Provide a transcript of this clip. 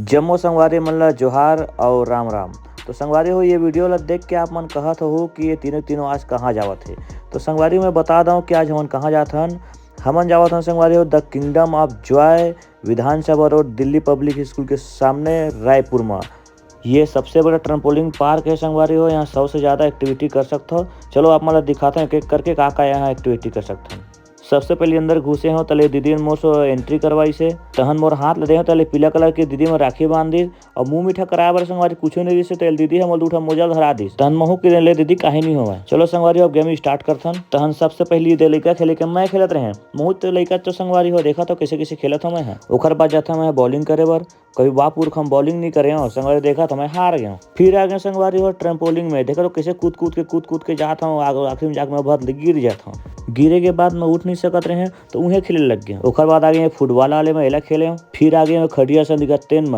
जम्मो संगवारी मन ला जोहार और राम राम। तो संगवारी हो ये वीडियो ला देख के आप मन कहत हो कि ये तीनों तीनों आज कहाँ जावत है। तो संगवारी मैं बता दूं कि आज हमन कहाँ जात हन। हमन जावत हन संगवारी हो the kingdom of Joy Vidhan Sabha road Delhi public school के सामने रायपुर में। ये सबसे बड़ा ट्रम्पोलिन पार्क है संगवारी हो। यहाँ 100 से ज़्यादा एक्टिविटी कर सकते हो। चलो आप मतलब दिखाते हैं एक एक करके का यहाँ एक्टिविटी कर सकते हैं। सबसे पहले अंदर घुसे हो तले दीदी मोर से एंट्री करवाई से तहन मोर हाथ लदे हो तले पीला कलर की दीदी में राखी बांध दी और मुंह मीठा कराए बर संगवारी कुछ नहीं दिसे तले दीदी हम दूठा मोजा धरा दी तहन महू के ले दीदी काहे नहीं होवा। चलो संगवारी अब गेम स्टार्ट करथन। तहन सबसे पहले दे लइका खेले के मैं खेलत रहे महू तो लइका तो संगवारी हो देखा तो कैसे कैसे खेलत हो मैं ओकर बाद जाता मैं बॉलिंग करे बर कभी बापुर हम बॉलिंग नहीं करे हो संगवारी देखा तो मैं हार गया। फिर आ गए संगवारी हो ट्रम्पोलिन में देखा तो कैसे कूद के जाता हूँ आखिर में जाकर मैं बहुत गिर जाता हूँ। गिरे के बाद मैं उठ नहीं सकत रहे तो उन्हें खेले लग गए। ओकर बाद आ गए फुटबॉल वाले में एला खेले फिर आ गए खड़िया से दिखा 10